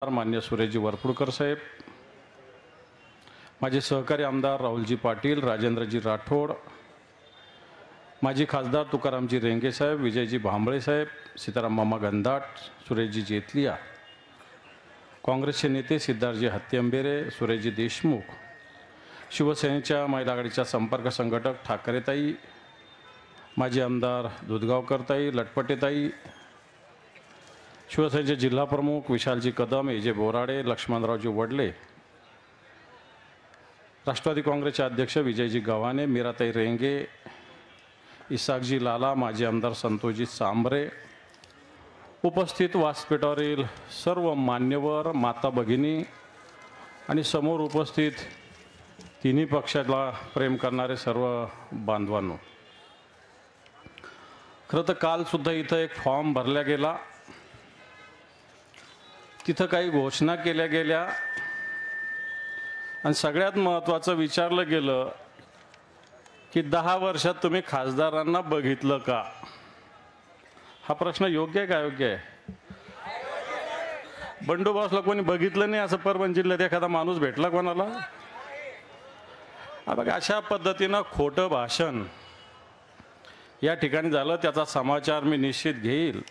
मान्य सुरेशजी वरपुडकर साहेब, माजी सहकारी आमदार राहुलजी पाटील, राजेंद्रजी राठोड, माजी खासदार तुकारामजी रेंगे साहेब, विजयजी भांबळे साहेब, सीताराम मामा गंधाट, सुरेशजी जेतलिया, काँग्रेसचे नेते सिद्धार्थजी हत्तीअंबेरे, सुरेशजी देशमुख, शिवसेनेच्या महिला आघाडीच्या संपर्क संघटक ठाकरेताई, माजी आमदार दुधगावकरताई, लटपटेताई, शिवसेनेचे जिल्हा प्रमुख विशालजी कदम, एजे बोराडे, लक्ष्मणरावजी वडले, राष्ट्रवादी काँग्रेसचे अध्यक्ष विजयजी गव्हाणे, मीराताई रेंगे, इसाकजी लाला, माजी आमदार संतोषजी सांबरे, उपस्थित व्यासपीठावरील सर्व मान्यवर, माता भगिनी आणि समोर उपस्थित तिन्ही पक्षाला प्रेम करणारे सर्व बांधवांनो, खरं तर कालसुद्धा इथं एक फॉर्म भरला गेला. तिथं काही घोषणा केल्या गेल्या आणि सगळ्यात महत्त्वाचं विचारलं गेलं की 10 वर्षात तुम्ही खासदारांना बघितलं का. हा प्रश्न योग्य आहे का अयोग्य आहे? बंडोबासला कोणी बघितलं नाही असं परभणी जिल्ह्यात एखादा माणूस भेटला कोणाला? बघा, अशा पद्धतीनं खोटं भाषण या ठिकाणी झालं. त्याचा समाचार मी निश्चित घेईल,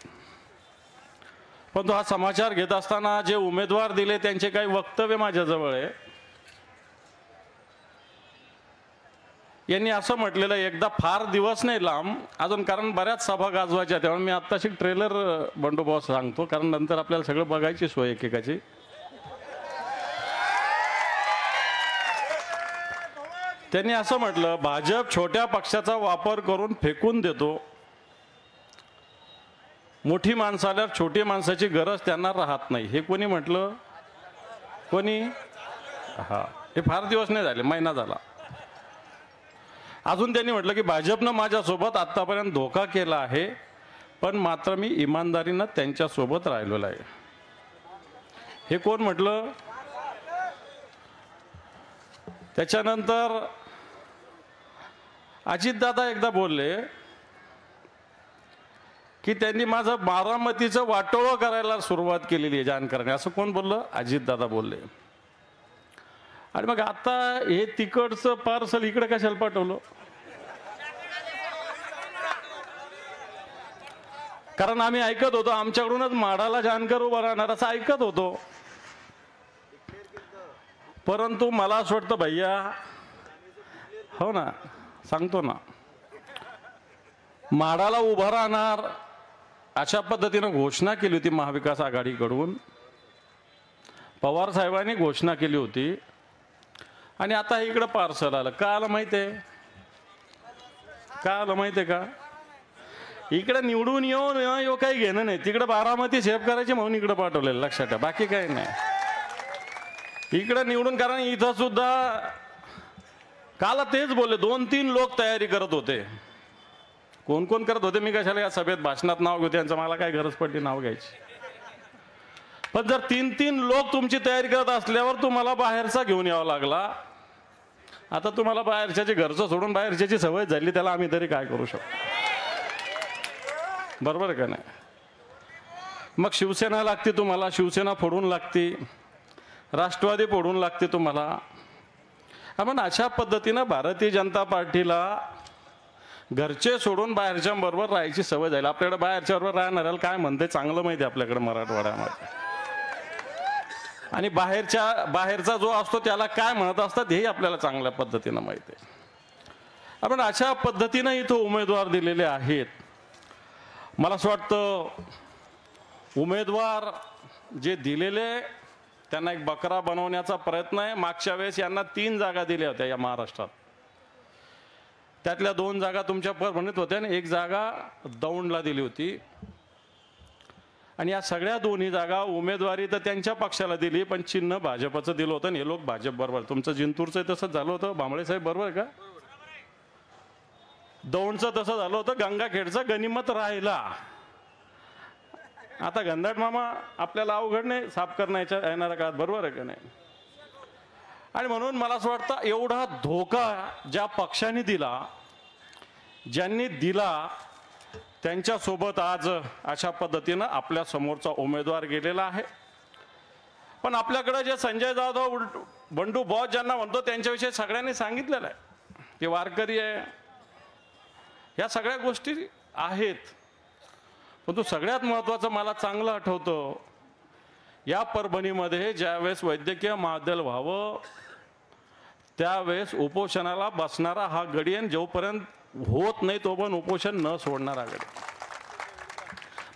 पण हा समाचार घेत असताना जे उमेदवार दिले त्यांचे काही वक्तव्य माझ्याजवळ आहे. यांनी असं म्हटलेलं एकदा फार दिवस नाही लांब अजून, कारण बऱ्याच सभा गाजवायच्या, तेव्हा मी आत्ताशी ट्रेलर बंडोबा सांगतो, कारण नंतर आपल्याला सगळं बघायची सोय एकेकाची. त्यांनी असं म्हटलं, भाजप छोट्या पक्षाचा वापर करून फेकून देतो, मोठी माणसं आल्यावर छोटी माणसाची गरज त्यांना राहत नाही. हे कोणी म्हटलं? कोणी? हा, हे फार दिवस नाही झाले, महिना झाला. अजून त्यांनी म्हटलं की भाजपनं माझ्यासोबत आत्तापर्यंत धोका केला आहे, पण मात्र मी इमानदारीनं त्यांच्यासोबत राहिलेलो आहे. हे कोण म्हटलं? त्याच्यानंतर अजितदादा एकदा बोलले की त्यांनी माझं बारामतीचं वाटोळं करायला सुरुवात केलेली आहे जानकरांनी. असं कोण बोललं? अजितदादा बोलले. आणि मग आता हे तिकडचं पार्सल इकडे कशाला पाठवलं? कारण आम्ही ऐकत होतो आमच्याकडूनच माडाला जानकर उभा राहणार असं ऐकत होतो, परंतु मला असं वाटतं भैया, हो ना, सांगतो ना, माडाला उभा राहणार अशा पद्धतीनं घोषणा केली होती महाविकास आघाडीकडून. पवार साहेबांनी घोषणा केली होती आणि आता इकडं पार्सल आलं. का आलं माहिती आहे? का आलं माहिती आहे का? इकडे निवडून येऊ काही घेणं नाही, तिकडे बारामती सेव्ह करायची म्हणून इकडे पाठवलेलं, लक्षात ठेवा, बाकी काही नाही. इकडे निवडून, कारण इथं सुद्धा काल तेच बोलले, 2-3 लोक तयारी करत होते. कोण कोण करत होते मी कशाला या सभेत भाषणात नाव घेऊ, त्यांचं मला काय गरज पडली नाव घ्यायची. पण जर 3-3 लोक तुमची तयारी करत असल्यावर तुम्हाला बाहेरचा घेऊन यावा लागला. आता तुम्हाला बाहेरच्याची, घरचं सोडून बाहेरच्याची सवय झाली, त्याला आम्ही तरी काय करू शकतो? बरोबर आहे का नाही? मग शिवसेना लागते तुम्हाला, शिवसेना फोडून लागते, राष्ट्रवादी फोडून लागते तुम्हाला. आपण अशा पद्धतीनं भारतीय जनता पार्टीला घरचे सोडून बाहेरच्या बरोबर राहायची सवय झाली. आपल्याकडे बाहेरच्या बरोबर राहणाऱ्याला काय म्हणते चांगलं माहिती आहे आपल्याकडे मराठवाड्यामध्ये, आणि बाहेरचा जो असतो त्याला काय म्हणत असतात हेही आपल्याला चांगल्या पद्धतीनं माहिती आहे. आपण अशा पद्धतीनं इथं उमेदवार दिलेले आहेत. मला असं वाटतं उमेदवार जे दिलेले त्यांना एक बकरा बनवण्याचा प्रयत्न आहे. मागच्या वेळेस यांना 3 जागा दिल्या होत्या या महाराष्ट्रात, त्यातल्या 2 जागा तुमच्या परभणीत होत्या आणि 1 जागा दौंडला दिली होती. आणि या सगळ्या 2ही जागा उमेदवारी तर त्यांच्या पक्षाला दिली, पण चिन्ह भाजपचं दिलं होतं आणि हे लोक भाजप बरोबर. तुमचं जिंतूरचं तसंच झालं होतं, भांबळे साहेब बरोबर का? दौंडचं तसं झालं होतं, गंगाखेडचा गनिमत राहिला. आता गंधाट मामा आपल्याला अवघड नाही साफ करण्याच्या येणाऱ्या काळात, बरोबर आहे का नाही? आणि म्हणून मला असं वाटतं एवढा धोका ज्या पक्षाने दिला, ज्यांनी दिला, त्यांच्यासोबत आज अशा पद्धतीनं आपल्या समोरचा उमेदवार गेलेला आहे. पण आपल्याकडे जे संजय जाधव बंडू बॉस ज्यांना म्हणतो त्यांच्याविषयी सगळ्यांनी सांगितलेलं आहे की वारकरी आहे, या सगळ्या गोष्टी आहेत. पण तो सगळ्यात महत्त्वाचं मला चांगलं आठवतं, या परभणीमध्ये ज्यावेळेस वैद्यकीय महाविद्यालय व्हावं त्यावेळेस उपोषणाला बसणारा हा गडियन जोपर्यंत होत नाही तोपर्यंत उपोषण न सोडणारा गडी.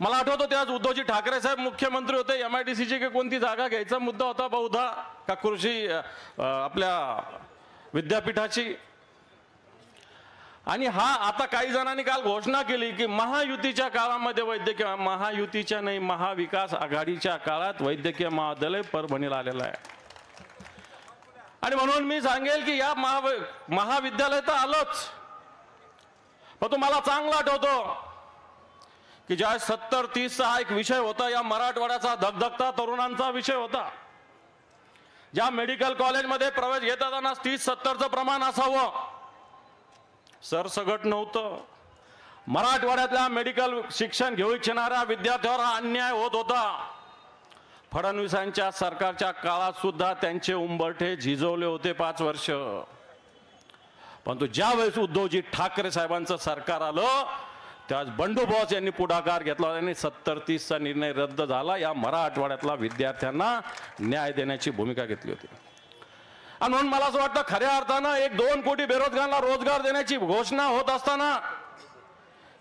मला आठवतं त्याच उद्धवजी ठाकरे साहेब मुख्यमंत्री होते, MIDCची की कोणती जागा घ्यायचा मुद्दा होता बहुधा, का कृषी आपल्या विद्यापीठाची. आणि हा आता काही जणांनी काल घोषणा केली की महायुतीच्या काळामध्ये वैद्यकीय, महायुतीच्या नाही महाविकास आघाडीच्या काळात वैद्यकीय महाविद्यालय परभणीला आलेलं आहे. आणि म्हणून मी सांगेल की या महाविद्यालय तर आलंच, पण तुम्हाला चांगलं आठवतं की ज्या 70-30 हा एक विषय होता, या मराठवाड्याचा धगधगता तरुणांचा विषय होता. ज्या मेडिकल कॉलेजमध्ये प्रवेश घेताना 30-70चं प्रमाण असावं, सरसगट नव्हतं. मराठवाड्यातल्या मेडिकल शिक्षण घेऊ इच्छिणाऱ्या विद्यार्थ्यांवर हा अन्याय होत होता. फडणवीसांच्या सरकारच्या काळात सुद्धा त्यांचे उंबरठे झिजवले होते 5 वर्ष. परंतु ज्यावेळेस उद्धवजी ठाकरे साहेबांचं सरकार आलं त्यावेळेस बंडू बॉस यांनी पुढाकार घेतला आणि 70-30चा निर्णय रद्द झाला. या मराठवाड्यातल्या विद्यार्थ्यांना न्याय देण्याची भूमिका घेतली होती. आणि म्हणून मला असं वाटतं खऱ्या अर्थानं 1-2 कोटी बेरोजगारांना रोजगार देण्याची घोषणा होत असताना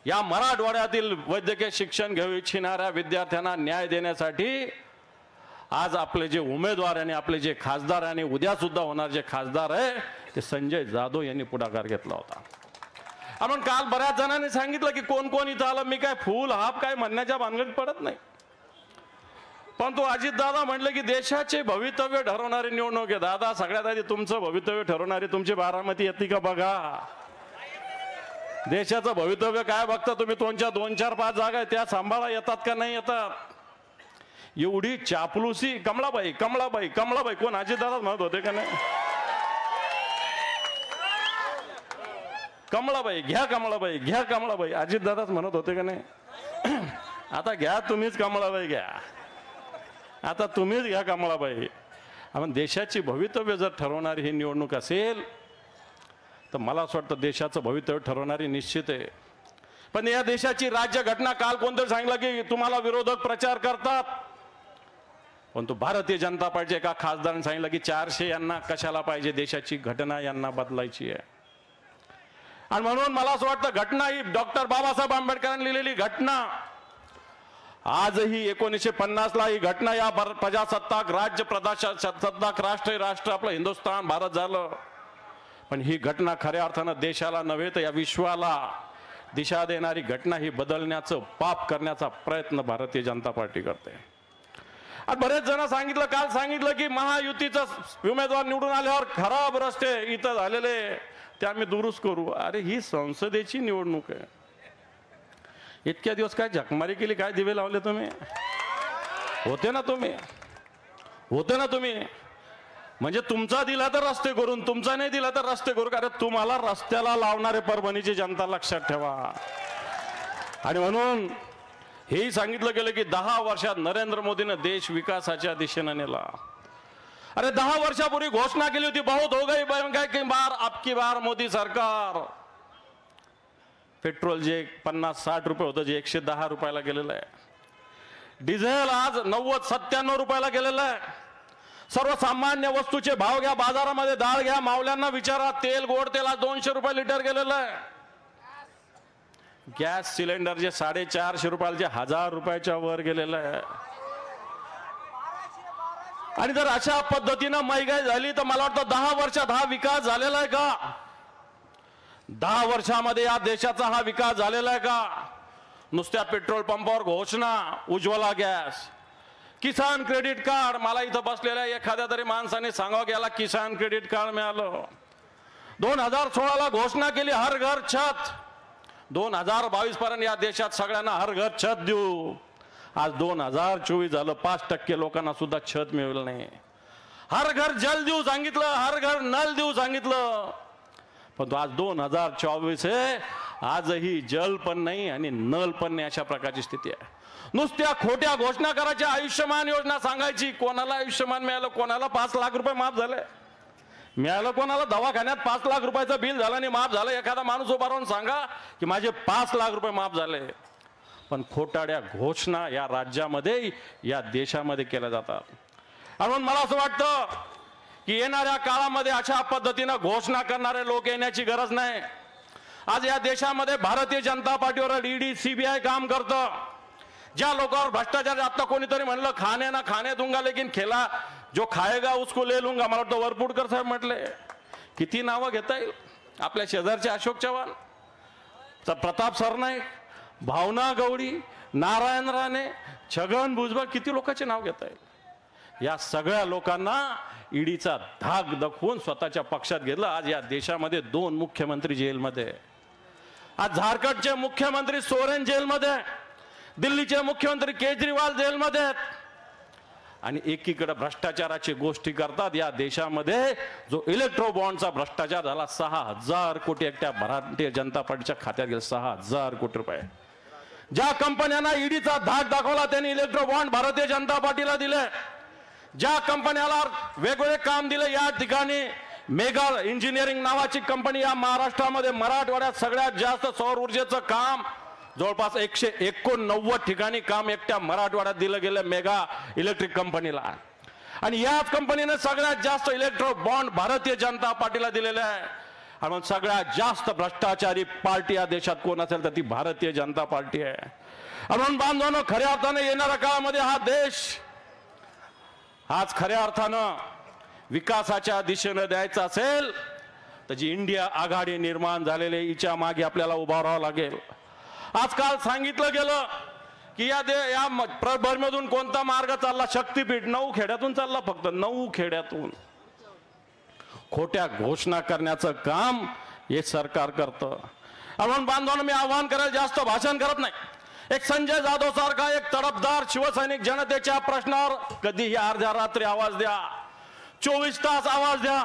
या मराठवाड्यातील वैद्यकीय शिक्षण घेऊ इच्छिणाऱ्या विद्यार्थ्यांना न्याय देण्यासाठी आज आपले जे उमेदवार आणि आपले जे खासदार आणि उद्या सुद्धा होणार जे खासदार आहे ते संजय जाधव यांनी पुढाकार घेतला होता. आपण काल बऱ्याच जणांनी सांगितलं की कोण कोण इथं आलं, मी काय फुल हाफ काय म्हणण्याच्या भानगडीत पडत नाही. पण तो अजितदादा म्हटलं की देशाचे भवितव्य ठरवणारी निवडणूक आहे. दादा, सगळ्यात आधी तुमचं भवितव्य ठरवणारी तुमची बारामती येते का बघा. देशाचं भवितव्य काय बघता तुम्ही? तुमच्या 2-4-5 जागा त्या सांभाळा, येतात का नाही येतात? एवढी चापलुसी. कमळाबाई कमळाबाई कमळाबाई कोण? अजितदादा म्हणत होते का नाही? कमळाबाई घ्या, कमळाबाई घ्या, कमळाबाई अजितदादाच म्हणत होते का नाही? आता घ्या तुम्हीच कमळाबाई घ्या, आता तुम्हीच घ्या कमळाबाई. आपण देशाची भवितव्य जर ठरवणारी ही निवडणूक असेल तर मला असं वाटतं देशाचं भवितव्य ठरवणारी निश्चित आहे. पण या देशाची राज्यघटना, काल कोणतरी सांगितलं की तुम्हाला विरोधक प्रचार करतात, पण तो भारतीय जनता पार्टीच्या एका खासदाराने सांगितलं की 400 यांना कशाला पाहिजे, देशाची घटना यांना बदलायची आहे. आणि म्हणून मला असं वाटतं घटना ही डॉक्टर बाबासाहेब आंबेडकरांनी लिहिलेली घटना आजही 1950ला ही घटना या प्रजासत्ताक राज्य प्रजासत्ताक राष्ट्र आपलं हिंदुस्थान भारत झालं. पण ही घटना खऱ्या अर्थानं देशाला नव्हे तर या विश्वाला दिशा देणारी घटना, ही बदलण्याचं पाप करण्याचा प्रयत्न भारतीय जनता पार्टी करते. आणि बरेच जण सांगितलं, काल सांगितलं की महायुतीचा उमेदवार निवडून आल्यावर खराब रस्ते इथं झालेले ते आम्ही दुरुस्त करू. अरे ही संसदेची निवडणूक आहे. इतक्या दिवस काय झकमारी केली, काय दिवे लावले तुम्ही? होते ना तुम्ही म्हणजे तुमचा दिला तर रस्ते करून, तुमचा नाही दिला तर रस्ते करू. अरे तुम्हाला रस्त्याला लावणारे परभणीची जनता लक्षात ठेवा. आणि म्हणून हेही सांगितलं गेलं की 10 वर्षात नरेंद्र मोदीनं देश विकासाच्या दिशेने नेला. अरे 10 वर्षापूर्वी घोषणा केली होती, बहुत हो गई महंगाई की बार, आपकी बार मोदी सरकार. पेट्रोल जे 50-60 रुपये होतं जे 110 रुपयाला गेलेलं आहे. डिझेल आज 90-97 रुपयाला गेलेलं आहे. सर्वसामान्य वस्तूचे भाव घ्या, बाजारामध्ये डाळ घ्या, मावल्यांना विचारा, तेल गोड तेल आज 200 रुपये लिटर गेलेलं आहे. गॅस सिलेंडर जे 450 रुपयाला जे 1000 रुपयाच्या वर गेलेलं आहे. आणि जर अशा पद्धतीनं महागाई झाली तर मला वाटतं 10 वर्षात हा विकास झालेला आहे का? 10 वर्षामध्ये या देशाचा हा विकास झालेला आहे का? नुसत्या पेट्रोल पंपावर घोषणा, उज्ज्वला गॅस, किसान क्रेडिट कार्ड. मला इथं बसलेल्या एखाद्या तरी माणसाने सांगावं की याला किसान क्रेडिट कार्ड मिळालं. 2016ला घोषणा केली हर घर छत, 2022 पर्यंत या देशात सगळ्यांना हर घर छत देऊ. आज 2024 झालं, 5% लोकांना सुद्धा छत मिळेल नाही. हर घर जल देऊ सांगितलं, हर घर नल देऊ सांगितलं, पण आज 2024 आहे, आजही जल पण नाही आणि नल पण नाही, अशा प्रकारची स्थिती आहे. नुसत्या खोट्या घोषणा करायच्या, आयुष्यमान योजना सांगायची, कोणाला आयुष्यमान मिळालं, कोणाला 5 लाख रुपये माफ झाले मिळालं, कोणाला दवाखान्यात 5 लाख रुपयाचं बिल झालं आणि माफ झालं. एखादा माणूस उभा राहून सांगा की माझे 5 लाख रुपये माफ झाले. पण खोटाड्या घोषणा या राज्यामध्ये, या देशामध्ये केल्या जातात. म्हणून मला असं वाटतं की येणाऱ्या काळामध्ये अशा पद्धतीनं घोषणा करणारे लोक येण्याची गरज नाही. आज या देशामध्ये भारतीय जनता पार्टीवर ईडी सीबीआय काम करतं. ज्या लोकांवर भ्रष्टाचार, आता कोणीतरी म्हणलं खाने ना खाने दूंगा लेकिन खेला जो खाएगा उसको ले लूंगा, मला वाटतं वरपुडकर साहेब म्हटले. किती नावं घेता येईल. आपल्या शेजारचे अशोक चव्हाण, प्रताप सरनाईक, भावना गवळी, नारायण राणे, छगन भुजबळ, किती लोकांचे नाव घेता येईल. या सगळ्या लोकांना ईडीचा धाक दाखवून स्वतःच्या पक्षात घेतलं. आज या देशामध्ये 2 मुख्यमंत्री जेलमध्ये. आज झारखंडचे मुख्यमंत्री सोरेन जेलमध्ये, दिल्लीचे मुख्यमंत्री केजरीवाल जेलमध्ये आहेत. आणि एकीकडे भ्रष्टाचाराची गोष्टी करतात. या देशामध्ये जो इलेक्ट्रो बॉन्डचा भ्रष्टाचार झाला, 6,000 कोटी एकट्या भारतीय जनता पार्टीच्या खात्यात गेले. 6,000 कोटी रुपये. ज्या कंपन्यांना ईडीचा धाक दाखवला त्यांनी इलेक्ट्रो बॉन्ड भारतीय जनता पार्टीला दिले. ज्या कंपन्याला वेगवेगळे काम दिले, या ठिकाणी मेगा इंजिनिअरिंग नावाची कंपनी या महाराष्ट्रामध्ये, मराठवाड्यात सगळ्यात जास्त सौर ऊर्जेचं काम, जवळपास 189 ठिकाणी काम एकट्या मराठवाड्यात दिलं गेलं मेगा इलेक्ट्रिक कंपनीला. आणि याच कंपनीने सगळ्यात जास्त इलेक्ट्रो बॉन्ड भारतीय जनता पार्टीला दिलेले आहे. आणि सगळ्यात जास्त भ्रष्टाचारी पार्टी या देशात कोण असेल तर ती भारतीय जनता पार्टी आहे. म्हणून बांधवांनो, खऱ्या अर्थाने येणाऱ्या काळामध्ये हा देश आज खऱ्या अर्थानं विकासाच्या दिशेने द्यायचा असेल तर जी इंडिया आघाडी निर्माण झालेली, हिच्या मागे आपल्याला उभा राहावं लागेल. आजकाल सांगितलं गेलं की या परभणीमधून कोणता मार्ग चालला, शक्तीपीठ 9 खेड्यातून चालला, फक्त 9 खेड्यातून. खोट्या घोषणा करण्याचं काम हे सरकार करतं. म्हणून बांधवांनो, मी आव्हान करायला जास्त भाषण करत नाही. एक संजय जाधव सारखा एक तडफदार शिवसैनिक जनतेच्या प्रश्नावर कधीही अर्ध्या रात्री आवाज द्या, 24 तास आवाज द्या,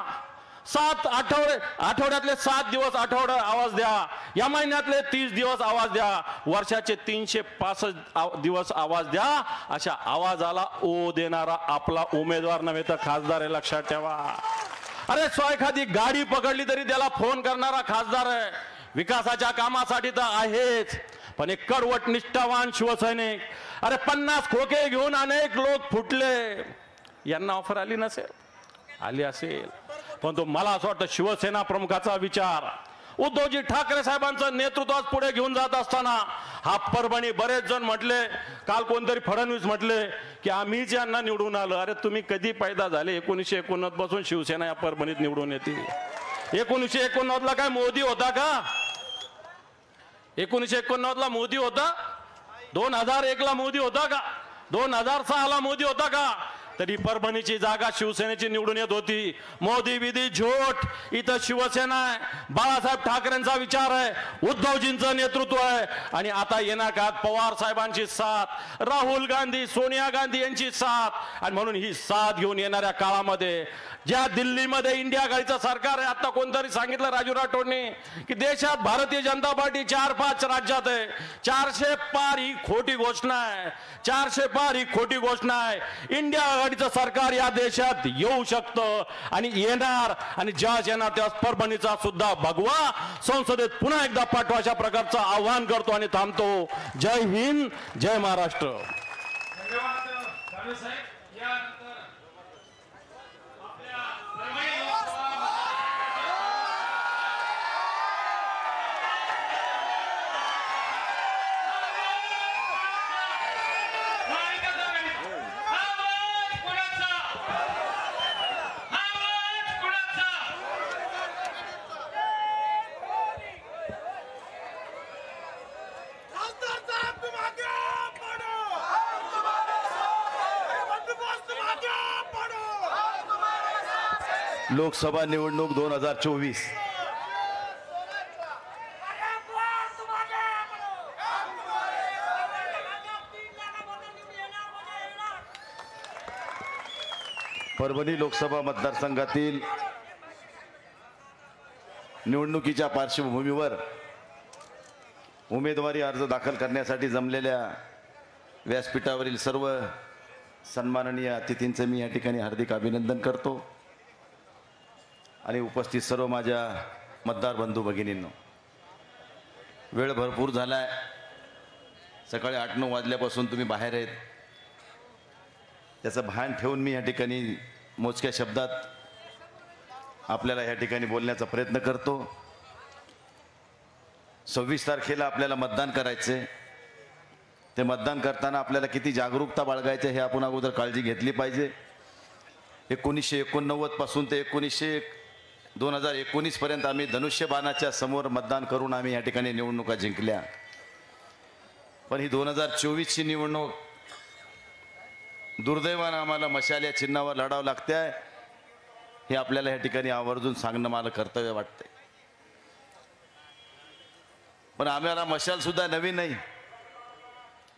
7 आठवड्यातले 7 दिवस आवाज द्या, या महिन्यातले 30 दिवस आवाज द्या, वर्षाचे 365 दिवस आवाज द्या. अशा आवाजाला ओ देणारा आपला उमेदवार नव्हे तर खासदार आहे, लक्षात ठेवा. अरे एखादी गाडी पकडली तरी त्याला फोन करणारा खासदार आहे. विकासाच्या कामासाठी तर आहेच, पण एक कडवट निष्ठावान शिवसैनिक. अरे 50 खोके घेऊन अनेक लोक फुटले, यांना ऑफर आली नसेल, आली असेल, पण तो मला असं वाटतं शिवसेना प्रमुखाचा विचार, उद्धवजी ठाकरे साहेबांचं नेतृत्व पुढे घेऊन जात असताना हा परभणी, बरेच जण म्हटले, काल कोणतरी फडणवीस म्हटले की आम्हीच यांना निवडून आलं. अरे तुम्ही कधी पैदा झाले? 1989 पासून शिवसेना या परभणीत निवडून येते. 1989 ला काय मोदी होता का? 1989 ला मोदी होता? 2001 ला मोदी होता का? 2006 ला मोदी होता का? तरी परभणीची जागा शिवसेनेची निवडून येत होती. मोदी विधी झोट. इथं शिवसेना आहे, बाळासाहेब ठाकरेंचा विचार आहे, उद्धवजींचं नेतृत्व आहे. आणि आता येणार काळात पवार साहेबांची साथ, राहुल गांधी, सोनिया गांधी यांची साथ. आणि म्हणून ही साथ घेऊन येणाऱ्या काळामध्ये ज्या दिल्लीमध्ये इंडिया आघाडीचं सरकार आहे, आता कोणतरी सांगितलं राजू राठोडने की देशात भारतीय जनता पार्टी 4-5 राज्यात आहे. 400 पार ही खोटी घोषणा आहे. 400 पार ही खोटी घोषणा आहे. इंडिया आघाडीचं सरकार या देशात येऊ शकतं आणि येणार. आणि ज्या येणार त्या परभणीचा सुद्धा भगवा संसदेत पुन्हा एकदा पाठवा, अशा प्रकारचं आव्हान करतो आणि थांबतो. जय हिंद, जय महाराष्ट्र. लोकसभा निवडणूक 2024. परभणी लोकसभा मतदारसंघातील निवडणुकीच्या पार्श्वभूमीवर उमेदवारी अर्ज दाखल करण्यासाठी जमलेल्या व्यासपीठावरील सर्व सन्माननीय अतिथींचं मी या ठिकाणी हार्दिक अभिनंदन करतो आणि उपस्थित सर्व माझ्या मतदार बंधू भगिनींनो, वेळ भरपूर झाला आहे. सकाळी 8-9 वाजल्यापासून तुम्ही बाहेर आहेत. त्याचं भान ठेवून मी या ठिकाणी मोजक्या शब्दात आपल्याला या ठिकाणी बोलण्याचा प्रयत्न करतो. 26 तारखेला आपल्याला मतदान करायचे. ते मतदान करताना आपल्याला किती जागरूकता बाळगायचं हे आपण अगोदर काळजी घेतली पाहिजे. 1989 पासून ते 2019 पर्यंत आम्ही धनुष्यबाणाच्या समोर मतदान करून आम्ही या ठिकाणी निवडणुका जिंकल्या. पण ही 2024ची निवडणूक दुर्दैवानं आम्हाला मशाल या चिन्हावर लढावं लागते आहे. हे आपल्याला या ठिकाणी आवर्जून सांगणं मला कर्तव्य वाटते. पण आम्हाला मशाल सुद्धा नवीन नाही.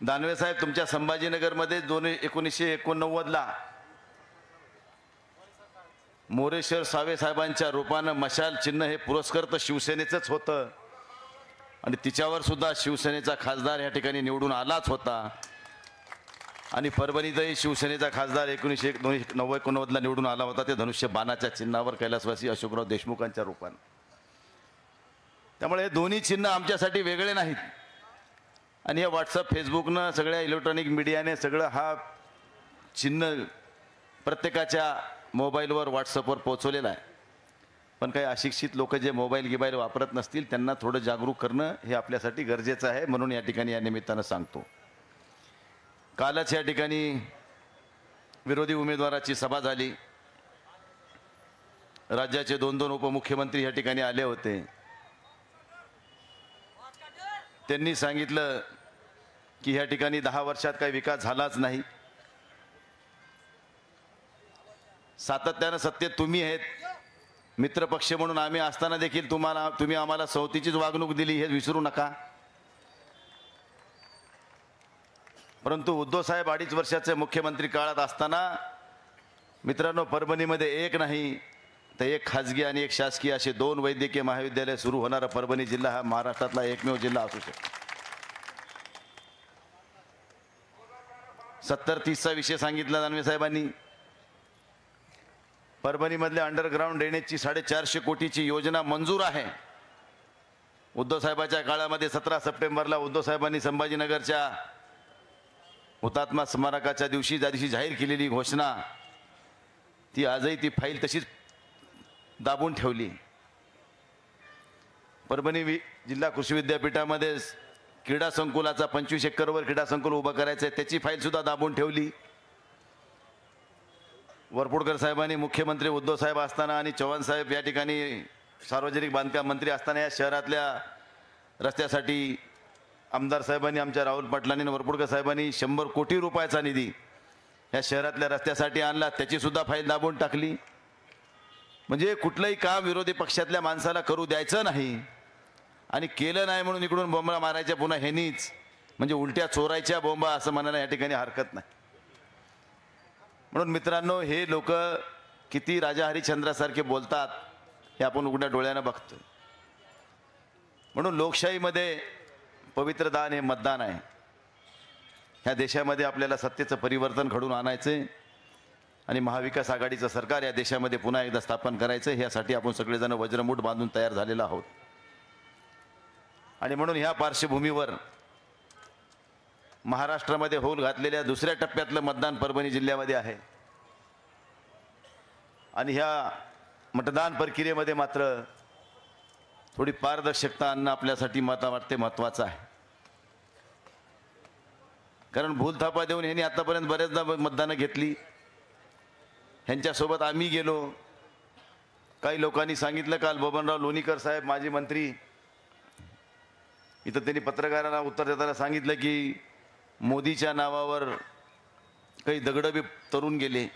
दानवे साहेब, तुमच्या संभाजीनगरमध्ये 1989ला मोरेश्वर सावे साहेबांच्या रूपानं मशाल चिन्ह हे पुरस्कृत शिवसेनेचंच होतं आणि तिच्यावर सुद्धा शिवसेनेचा खासदार या ठिकाणी निवडून आलाच होता. आणि परभणीतही शिवसेनेचा खासदार 1989ला निवडून आला होता, ते धनुष्य बाणाच्या चिन्हावर कैलासवासी अशोकराव देशमुखांच्या रूपानं. त्यामुळे हे दोन्ही चिन्ह आमच्यासाठी वेगळे नाहीत. आणि हे व्हॉट्सअप, फेसबुकनं, सगळ्या इलेक्ट्रॉनिक मीडियाने सगळं हा चिन्ह प्रत्येकाच्या मोबाईलवर, व्हॉट्सअपवर पोहोचवलेला आहे. पण काही अशिक्षित लोक जे मोबाईल वापरत नसतील त्यांना थोडं जागरूक करणं हे आपल्यासाठी गरजेचं आहे. म्हणून या ठिकाणी या निमित्तानं सांगतो. कालच या ठिकाणी विरोधी उमेदवाराची सभा झाली. राज्याचे 2 उपमुख्यमंत्री या ठिकाणी आले होते. त्यांनी सांगितलं की ह्या ठिकाणी 10 वर्षात काही विकास झालाच नाही. सातत्यानं सत्तेत तुम्ही आहेत, मित्रपक्ष म्हणून आम्ही असताना देखील तुम्ही आम्हाला सवतीचीच वागणूक दिली, हे विसरू नका. परंतु उद्धव साहेब 2.5 वर्षाचे मुख्यमंत्री काळात असताना मित्रांनो, परभणीमध्ये एक नाही तर एक खाजगी आणि एक शासकीय असे 2 वैद्यकीय महाविद्यालय सुरू होणारा परभणी जिल्हा हा महाराष्ट्रातला एकमेव जिल्हा असू शकतो. 70-30चा विषय सांगितला दानवे साहेबांनी. परभणीमधल्या अंडरग्राऊंड ड्रेनेजची 450 कोटीची योजना मंजूर आहे. उद्धव साहेबांच्या काळामध्ये 17 सप्टेंबरला उद्धव साहेबांनी संभाजीनगरच्या हुतात्मा स्मारकाच्या दिवशी ज्या दिवशी जाहीर केलेली घोषणा, ती आजही ती फाईल तशीच दाबून ठेवली. परभणी जिल्हा कृषी विद्यापीठामध्ये क्रीडा संकुलाचा 25 एकरवर क्रीडा संकुल उभं करायचं आहे, त्याची फाईल सुद्धा दाबून ठेवली. वरपुडकर साहेबांनी मुख्यमंत्री उद्धव साहेब असताना आणि चव्हाण साहेब या ठिकाणी सार्वजनिक बांधकाम मंत्री असताना या शहरातल्या रस्त्यासाठी आमदार साहेबांनी, आमच्या राहुल पाटलांनी आणि वरपुडकर साहेबांनी 100 कोटी रुपयाचा निधी या शहरातल्या रस्त्यासाठी आणला, त्याची सुद्धा फाईल दाबून टाकली. म्हणजे कुठलंही काम विरोधी पक्षातल्या माणसाला करू द्यायचं नाही आणि केलं नाही म्हणून इकडून बोंबा मारायच्या पुन्हा ह्यांनीच, म्हणजे उलट्या चोरायच्या बोंबा असं म्हणायला या ठिकाणी हरकत नाही. म्हणून मित्रांनो, हे लोक किती राजा हरिश्चंद्रासारखे बोलतात हे आपण उघड्या डोळ्यानं बघतो. म्हणून लोकशाहीमध्ये पवित्र दान हे मतदान आहे. ह्या देशामध्ये आपल्याला सत्तेचं परिवर्तन घडून आणायचं आणि महाविकास आघाडीचं सरकार या देशामध्ये पुन्हा एकदा स्थापन करायचं, ह्यासाठी आपण सगळेजण वज्रमूठ बांधून तयार झालेलो आहोत. आणि म्हणून ह्या पार्श्वभूमीवर महाराष्ट्रामध्ये होल घातलेल्या 2ऱ्या टप्प्यातलं मतदान परभणी जिल्ह्यामध्ये आहे. आणि ह्या मतदान प्रक्रियेमध्ये मात्र थोडी पारदर्शकता आणणं आपल्यासाठी मला वाटते महत्त्वाचं आहे. कारण भूलथापा देऊन ह्यांनी आतापर्यंत बरेचदा मतदानं घेतली. ह्यांच्यासोबत आम्ही गेलो. काही लोकांनी सांगितलं, काल बबनराव लोणीकर साहेब माजी मंत्री इथं त्यांनी पत्रकारांना उत्तर देताना सांगितलं की मोदीच्या नावावर काही दगडं बी तरून गेले.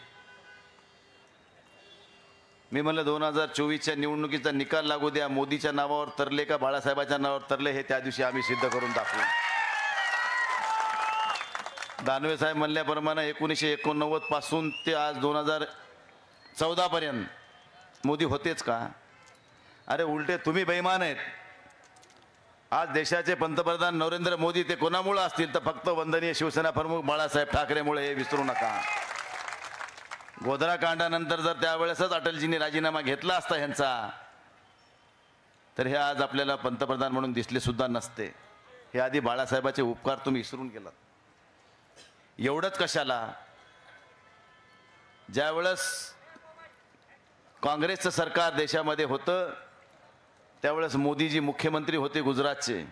मी म्हणलं 2024च्या निवडणुकीचा निकाल लागू द्या, मोदीच्या नावावर तरले का बाळासाहेबांच्या नावावर तरले हे त्या दिवशी आम्ही सिद्ध करून दाखवू. दानवे साहेब म्हणल्याप्रमाणे 1989 पासून ते आज 2014 पर्यंत मोदी होतेच का? अरे उलटे तुम्ही बेईमान आहेत. आज देशाचे पंतप्रधान नरेंद्र मोदी ते कोणामुळे असतील तर फक्त वंदनीय शिवसेना प्रमुख बाळासाहेब ठाकरेमुळे, हे विसरू नका. गोधरा कांडानंतर जर त्यावेळेसच अटलजींनी राजीनामा घेतला असता ह्यांचा, तर हे आज आपल्याला पंतप्रधान म्हणून दिसले सुद्धा नसते. हे आधी बाळासाहेबाचे उपकार तुम्ही विसरून गेलात. एवढंच कशाला, ज्यावेळेस काँग्रेसचं सरकार देशामध्ये होतं त्यावेळेस मोदीजी मुख्यमंत्री होते गुजरातचे,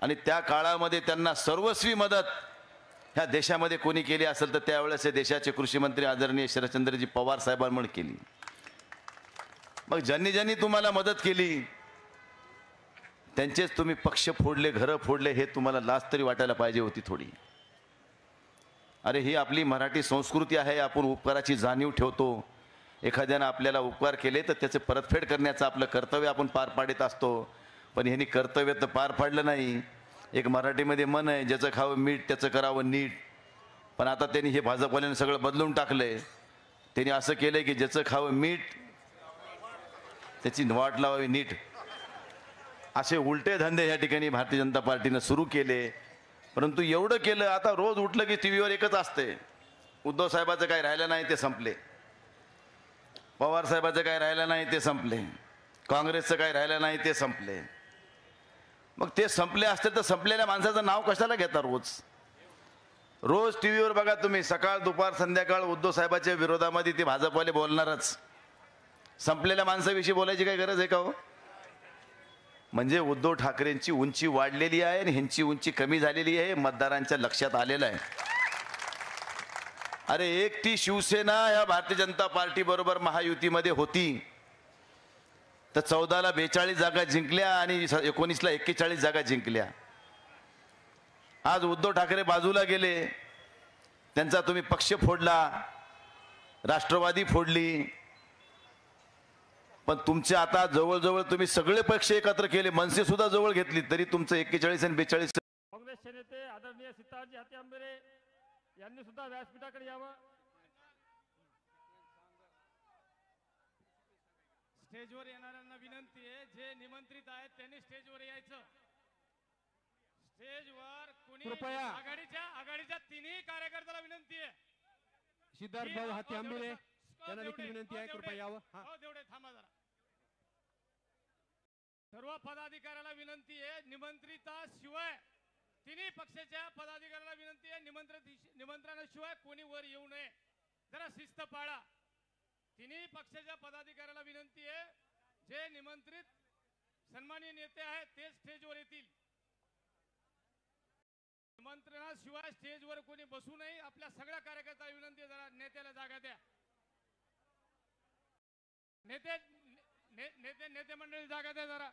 आणि त्या काळामध्ये त्यांना सर्वस्वी मदत ह्या देशामध्ये कोणी केली असेल तर त्यावेळेस हे देशाचे कृषी मंत्री आदरणीय शरदचंद्रजी पवार साहेबांमुळे केली. मग ज्यांनी ज्यांनी तुम्हाला मदत केली त्यांचेच तुम्ही पक्ष फोडले, घरं फोडले, हे तुम्हाला लाज तरी वाटायला पाहिजे होती थोडी. अरे ही आपली मराठी संस्कृती आहे, आपण उपकाराची जाणीव ठेवतो. एखाद्यानं आपल्याला उपकार केले तर त्याचे परतफेड करण्याचं आपलं कर्तव्य आपण पार पाडित असतो. पण ह्यांनी कर्तव्य तर पार पाडलं नाही. एक मराठीमध्ये म्हण आहे, ज्याचं खावं मीठ त्याचं करावं नीट. पण आता त्यांनी हे भाजपवाल्यानं सगळं बदलून टाकलंय. त्यांनी असं केलंय की ज्याचं खावं मीठ त्याची वाट लावावी नीट. असे उलटे धंदे या ठिकाणी भारतीय जनता पार्टीनं सुरू केले. परंतु एवढं केलं, आता रोज उठलं की टीव्हीवर एकच असते, उद्धव साहेबाचं काय राहिलं नाही ते संपले, पवार साहेबाचं काय राहिलं नाही ते संपले, काँग्रेसचं काय राहिलं नाही ते संपले. मग ते संपले असते तर संपलेल्या माणसाचं नाव कशाला घेता रोज? रोज टीव्हीवर बघा तुम्ही, सकाळ दुपार संध्याकाळ उद्धव साहेबाच्या विरोधामध्ये ते भाजपवाले बोलणारच. संपलेल्या माणसाविषयी बोलायची काही गरज आहे का हो? म्हणजे उद्धव ठाकरेंची उंची वाढलेली आहे आणि ह्यांची उंची कमी झालेली आहे, मतदारांच्या लक्षात आलेलं आहे. अरे एकटी शिवसेना या भारतीय जनता पार्टी बरोबर महायुतीमध्ये होती तर 14ला 42 जागा जिंकल्या आणि 19ला 41 जागा जिंकल्या. आज उद्धव ठाकरे बाजूला गेले, त्यांचा तुम्ही पक्ष फोडला, राष्ट्रवादी फोडली. पण तुमचे आता जवळजवळ तुम्ही सगळे पक्ष एकत्र केले, मनसे सुद्धा जवळ घेतली, तरी तुमचं 41 आणि 42. काँग्रेसचे नेते आदरणीय सीताजी हाती आंबेरे यांनी सुद्धा व्यासपीठाकडे यावं. स्टेजवर येणाऱ्यांना विनंती आहे, जे निमंत्रित आहेत त्यांनी स्टेजवर यायचं. स्टेजवर कोणी कृपया. आघाडीच्या तिन्ही कार्यकर्त्याला विनंती आहे. सिद्धार्थ भाऊ हाती आंबेरे यांना देखील विनंती आहे, कृपया यावं. तेवढे थांबा जरा. सर्व पदाधिकाऱ्याला विनंती आहे, निमंत्रिताशिवाय तिन्ही पक्षाच्या पदाधिकाऱ्याला विनंती आहे, निमंत्रणाशिवाय कोणी वर येऊ नये. जरा शिस्त पाळा. तिन्ही पक्षाच्या पदाधिकाऱ्याला विनंती आहे, जे निमंत्रित सन्माननीय नेते आहेत ते स्टेजवर येतील. निमंत्रणाशिवाय स्टेजवर कोणी बसू नये. आपल्या सगळ्या कार्यकर्त्याला विनंती आहे, जरा नेत्याला जागा द्या. नेते मंडळी जागा द्या जरा.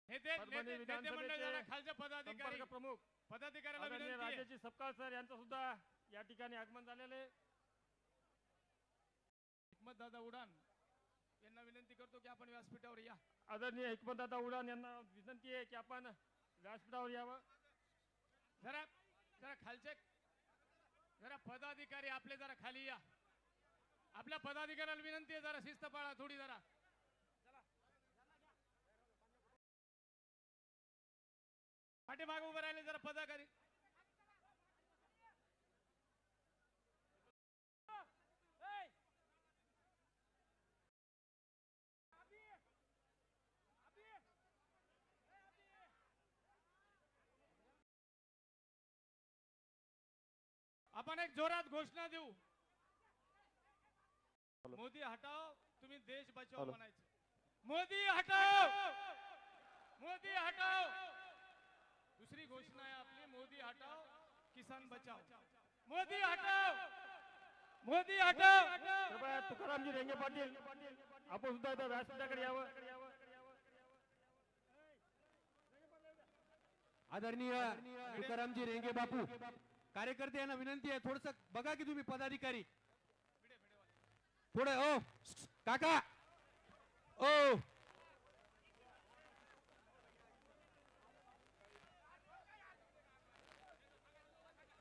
नेते मंडळी जरा खालचे पदाधिकारी प्रमुख पदाधिकाऱ्याला आदरणीय विनंती आहे. राजेश सपकाळ सर यांचं सुद्धा या ठिकाणी आगमन झालेलं आहे. हिकमतदादा उडान यांना विनंती करतो की आपण व्यासपीठावर या. आदरणीय हिकमतदादा उडान यांना विनंती आहे की आपण व्यासपीठावर यावं. जरा खालचे जरा पदाधिकारी आपले जरा खाली या. आपल्या पदाधिकाऱ्याला विनंती आहे, जरा शिस्त पाळा थोडी. जरा पाठीमागे उभे राहिले जरा पदाधिकारी. आपण एक जोरात घोषणा देऊ. मोदी हटाओ, तुम्ही देश बचाओ म्हणायचं. मोदी हटाओ, मोदी हटाओ. दुसरी घोषणा आहे आपली, मोदी हटाओ किसान बचाओ. मोदी हटाओ, मोदी हटाओ. कृपया तुकारामजी रेंगे पाटील आपण सुद्धा इथं व्यासपीठाकडे यावं. आदरणीय तुकारामजी रेंगे बापू, कार्यकर्ते यांना विनंती आहे, थोडस बघा की तुम्ही पदाधिकारी थोडं. ओ काका, ओ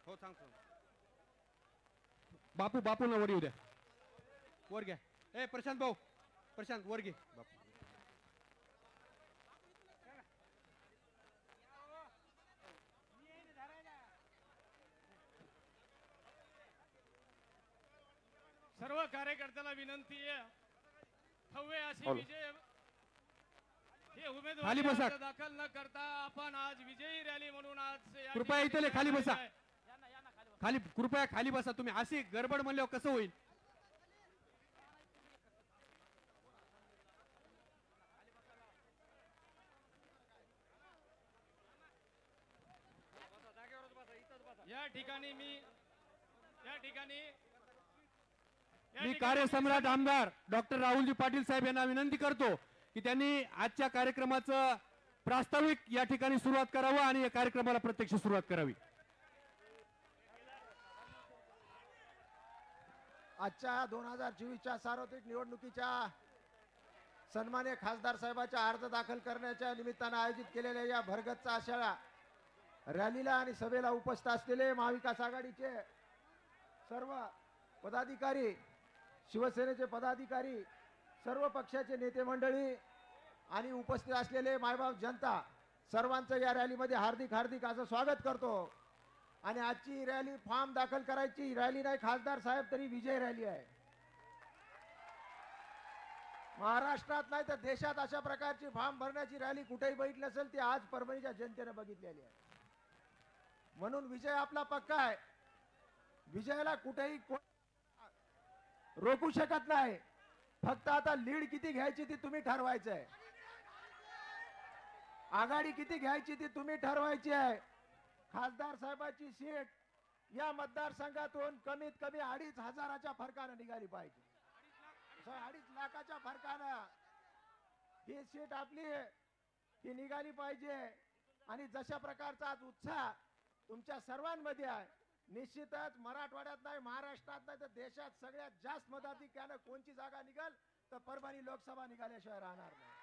हो सांगतो. बापू ना वर येऊ द्या, वर घ्या. ए प्रशांत भाऊ प्रशांत वर घे बापू. सर्व कार्यकर्त्याला विनंती आहे हवे अशी बोला. विजय हे खाली उमेदवारी बसा. अर्ज दाखल न करता आपण आज विजयी रॅली म्हणून आज या कृपया ठिकाणी इथले खाली बसा. आहे. खाली कृपया खाली बसा तुम्ही. अशी गडबड म्हणल्यावर कसं होईल? या ठिकाणी मी कार्यसम्राट आमदार डॉक्टर राहुलजी पाटील साहेब यांना विनंती करतो की त्यांनी आजच्या कार्यक्रमाचं प्रास्ताविक या ठिकाणी सुरुवात करावं आणि या कार्यक्रमाला प्रत्यक्ष सुरुवात करावी. आजच्या 2024च्या सार्वत्रिक निवडणुकीच्या सन्मान्य खासदार साहेबांच्या अर्ज दाखल करण्याच्या निमित्तानं आयोजित केलेल्या या भरगतचा अशा रॅलीला आणि सभेला उपस्थित असलेले महाविकास आघाडीचे सर्व पदाधिकारी, शिवसेनेचे पदाधिकारी, सर्व पक्षाचे नेते मंडळी आणि उपस्थित असलेले मायबाप जनता सर्वांचं या रॅलीमध्ये हार्दिक हार्दिक असं स्वागत करतो. आणि आजची रॅली फॉर्म दाखल करायची रॅली नाही खासदार साहेब, तरी विजय रॅली आहे. महाराष्ट्रात नाही तर देशात अशा प्रकारची फॉर्म भरण्याची रॅली कुठेही बघितली नसेल, ती आज परभणीच्या जनतेने बघितलेली आहे. म्हणून विजय आपला पक्का आहे. विजयाला कुठेही रोखू शकत नाही. फक्त आता लीड किती घ्यायची ती तुम्ही ठरवायचंय. आघाडी किती घ्यायची ती तुम्ही ठरवायची आहे. खासदार साहेबांची सीट या मतदारसंघातून कमीत कमी 2,500च्या फरकानं निघाली पाहिजे. 2.5 लाखाच्या फरकानं ही सीट आपली ही निघाली पाहिजे. आणि जशा प्रकारचा आज उत्साह तुमच्या सर्वांमध्ये आहे, निश्चितच मराठवाड्यात नाही, महाराष्ट्रात नाही तर देशात सगळ्यात जास्त मताधिक्यानं कोणची जागा निघाल तर परभणी लोकसभा निघाल्याशिवाय राहणार नाही.